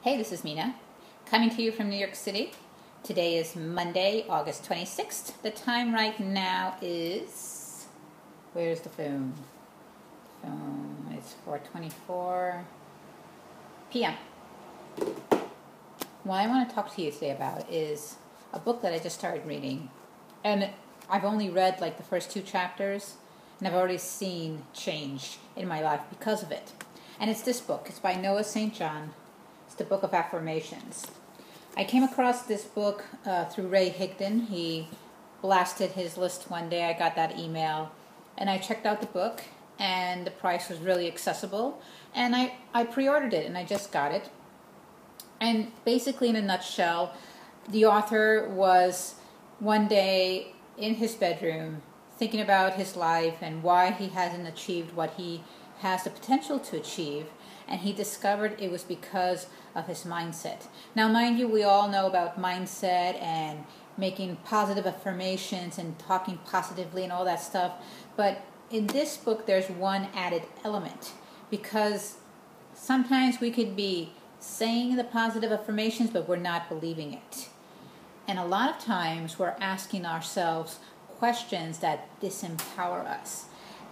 Hey, this is Mina, coming to you from New York City. Today is Monday, August 26th. The time right now is... Where's the phone? It's 4:24 p.m. What I want to talk to you today about is a book that I just started reading. And I've only read like the first 2 chapters, and I've already seen change in my life because of it. And it's this book. It's by Noah St. John. It's the Book of Afformations. I came across this book through Ray Higdon. He blasted his list one day. I got that email, and I checked out the book, and the price was really accessible. And I pre-ordered it, and I just got it. And basically, in a nutshell, the author was one day in his bedroom thinking about his life and why he hasn't achieved what he has the potential to achieve, and he discovered it was because of his mindset. Now, mind you, we all know about mindset and making positive affirmations and talking positively and all that stuff, but in this book there's one added element, because sometimes we could be saying the positive affirmations but we're not believing it. And a lot of times we're asking ourselves questions that disempower us.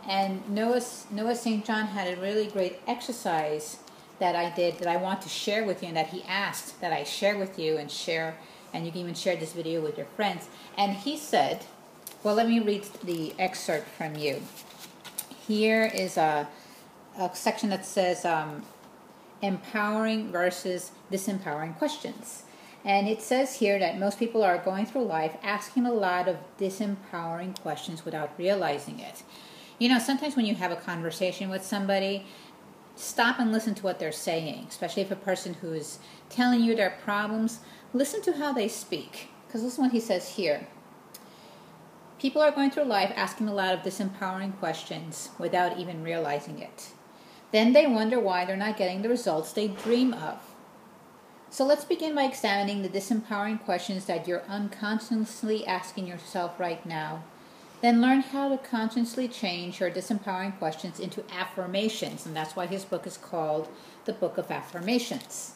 And Noah St. John had a really great exercise that I did that I want to share with you, and that he asked that I share with you and you can even share this video with your friends. And he said, well, let me read the excerpt from you. Here is a section that says empowering versus disempowering questions. And it says here that most people are going through life asking a lot of disempowering questions without realizing it. You know, sometimes when you have a conversation with somebody, stop and listen to what they're saying, especially if a person who is telling you their problems, listen to how they speak. Because listen what he says here. People are going through life asking a lot of disempowering questions without even realizing it. Then they wonder why they're not getting the results they dream of. So let's begin by examining the disempowering questions that you're unconsciously asking yourself right now. Then learn how to consciously change your disempowering questions into affirmations. And that's why his book is called the Book of Afformations.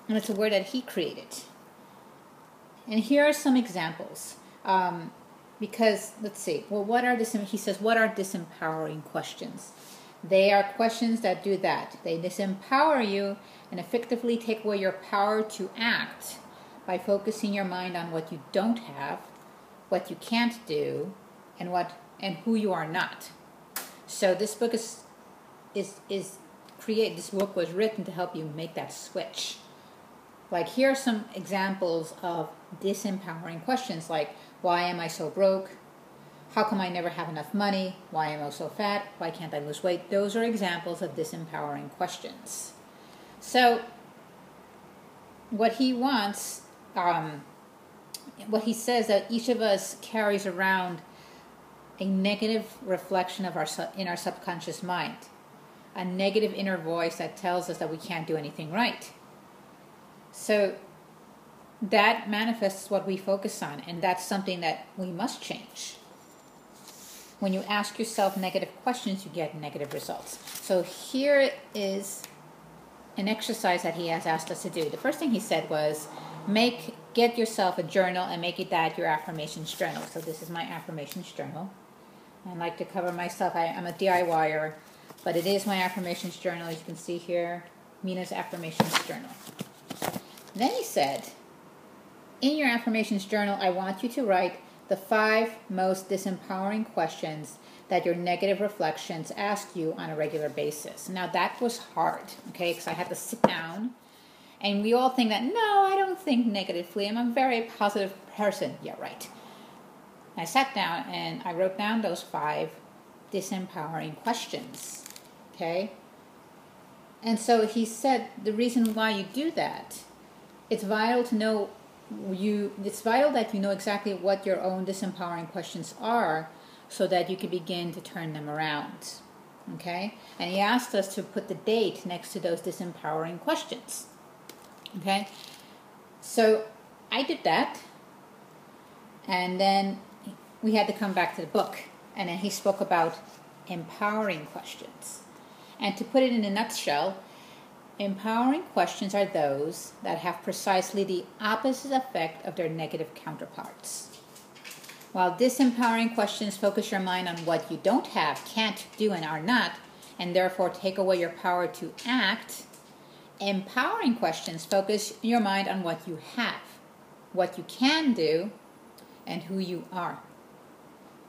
And it's a word that he created. And here are some examples. Because, let's see, well, he says, what are disempowering questions? They are questions that do that. They disempower you and effectively take away your power to act by focusing your mind on what you don't have, what you can't do, and who you are not. So this book this book was written to help you make that switch. Like, here are some examples of disempowering questions, like, why am I so broke? How come I never have enough money? Why am I so fat? Why can't I lose weight? Those are examples of disempowering questions. So what he wants, what he says, that each of us carries around a negative reflection of in our subconscious mind, a negative inner voice that tells us that we can't do anything right. So that manifests what we focus on, and that's something that we must change. When you ask yourself negative questions, you get negative results. So here is an exercise that he has asked us to do. The first thing he said was, get yourself a journal and make it that your affirmations journal. So this is my affirmations journal. I like to cover myself. I'm a DIYer, but it is my affirmations journal. As you can see here, Mina's affirmations journal. And then he said, in your affirmations journal, I want you to write the 5 most disempowering questions that your negative reflections ask you on a regular basis. Now, that was hard, okay, because I had to sit down, and we all think that, no, I don't think negatively. I'm a very positive person. Yeah, right. I sat down, and I wrote down those 5 disempowering questions, okay? And so he said the reason why you do that, it's vital to know it's vital that you know exactly what your own disempowering questions are, so that you can begin to turn them around. Okay? And he asked us to put the date next to those disempowering questions. Okay? So I did that, and then we had to come back to the book, and then he spoke about empowering questions. And to put it in a nutshell, Empowering questions are those that have precisely the opposite effect of their negative counterparts. While disempowering questions focus your mind on what you don't have, can't do, and are not, and therefore take away your power to act, empowering questions focus your mind on what you have, what you can do, and who you are.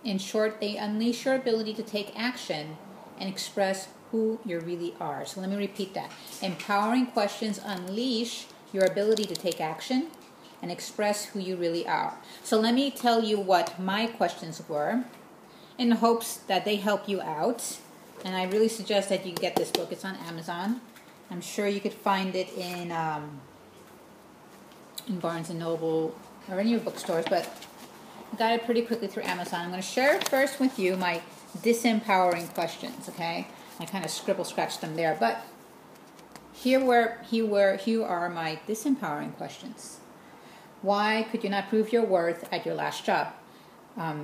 In short, they unleash your ability to take action and express who you really are. So let me repeat that. Empowering questions unleash your ability to take action and express who you really are. So let me tell you what my questions were in the hopes that they help you out. And I really suggest that you get this book. It's on Amazon. I'm sure you could find it in Barnes & Noble or any of your bookstores, but I got it pretty quickly through Amazon. I'm going to share first with you my disempowering questions, okay? I kind of scratched them there, but here are my disempowering questions. Why could you not prove your worth at your last job?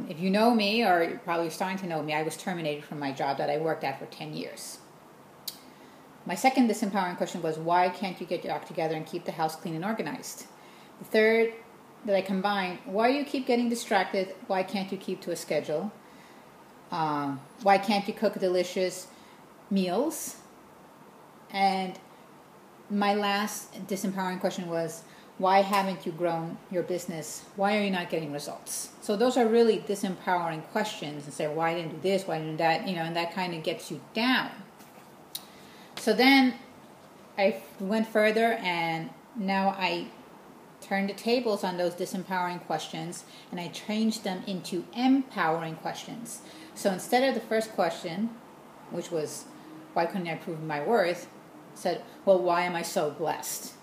If you know me, or you're probably starting to know me, I was terminated from my job that I worked at for 10 years. My second disempowering question was, why can't you get your act together and keep the house clean and organized? The third that I combined, why do you keep getting distracted? Why can't you keep to a schedule? Why can't you cook delicious meals? And my last disempowering question was, why haven't you grown your business? Why are you not getting results? So those are really disempowering questions, and say, why didn't you do this? Why didn't that? And that kind of gets you down. So then I went further, and now I turned the tables on those disempowering questions, and I changed them into empowering questions. So instead of the first question, which was, why couldn't I prove my worth? I said, well, why am I so blessed?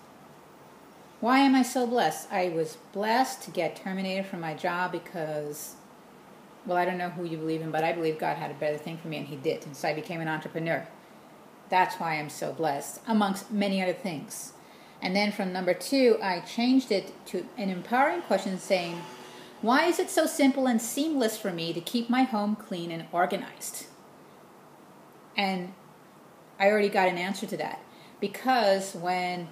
Why am I so blessed? I was blessed to get terminated from my job because, well, I don't know who you believe in, but I believe God had a better thing for me, and He did. And so I became an entrepreneur. That's why I'm so blessed, amongst many other things. And then from number 2, I changed it to an empowering question saying, why is it so simple and seamless for me to keep my home clean and organized? And I already got an answer to that. Because when,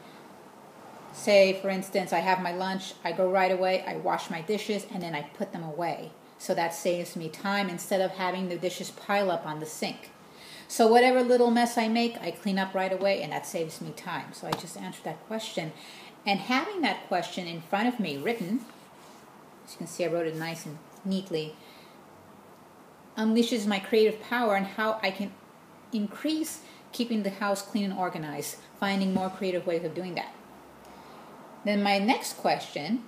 say, for instance, I have my lunch, I go right away, I wash my dishes, and then I put them away. So that saves me time instead of having the dishes pile up on the sink. So whatever little mess I make, I clean up right away, and that saves me time. So I just answered that question. And having that question in front of me, written, as you can see I wrote it nice and neatly, unleashes my creative power and how I can increase keeping the house clean and organized, finding more creative ways of doing that. Then my next question,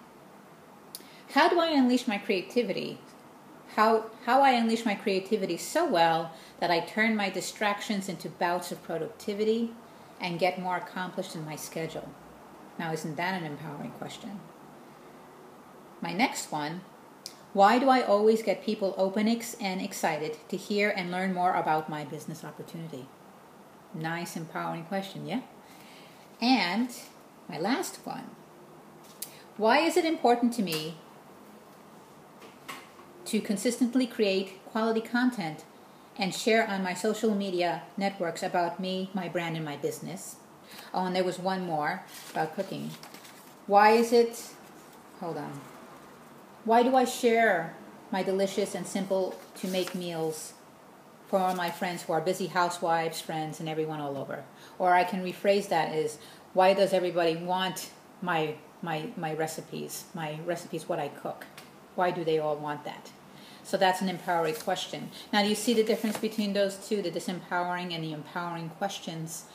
how do I unleash my creativity? How I unleash my creativity so well that I turn my distractions into bouts of productivity and get more accomplished in my schedule. Now, isn't that an empowering question? My next one, why do I always get people open and excited to hear and learn more about my business opportunity? Nice, empowering question, yeah? And my last one, why is it important to me to consistently create quality content and share on my social media networks about me, my brand, and my business? Oh, and there was one more about cooking. Why is it, why do I share my delicious and simple to make meals for all my friends who are busy housewives, friends, and everyone all over? Or I can rephrase that as, why does everybody want my recipes, what I cook? Why do they all want that? So that's an empowering question. Now, do you see the difference between those two, the disempowering and the empowering questions?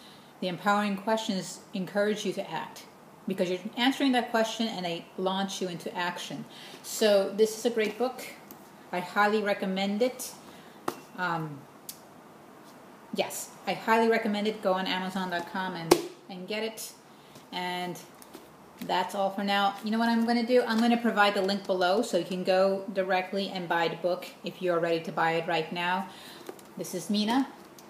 The empowering questions encourage you to act because you're answering that question and they launch you into action. So this is a great book. I highly recommend it. Yes, I highly recommend it. Go on Amazon.com and get it. And that's all for now. You know what I'm going to do? I'm going to provide the link below so you can go directly and buy the book if you're ready to buy it right now. This is Mina,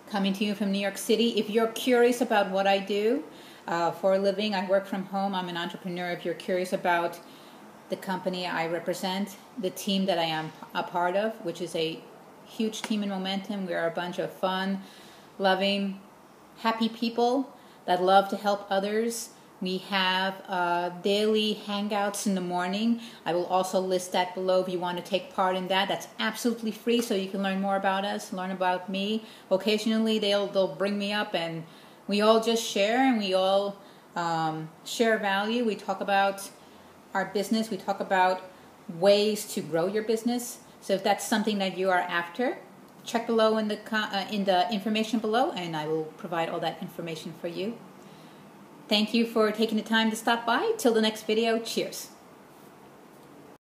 coming to you from New York City. If you're curious about what I do for a living, I work from home. I'm an entrepreneur. If you're curious about the company I represent, the team that I am a part of, which is a huge team in Momentum. We are a bunch of fun, loving, happy people that love to help others. We have daily hangouts in the morning. I will also list that below if you want to take part in that. That's absolutely free, so you can learn more about us, learn about me. Occasionally they'll bring me up and we all just share, and we all share value. We talk about our business. We talk about ways to grow your business. So if that's something that you are after, check below in the information below, and I will provide all that information for you. Thank you for taking the time to stop by. Till the next video, cheers.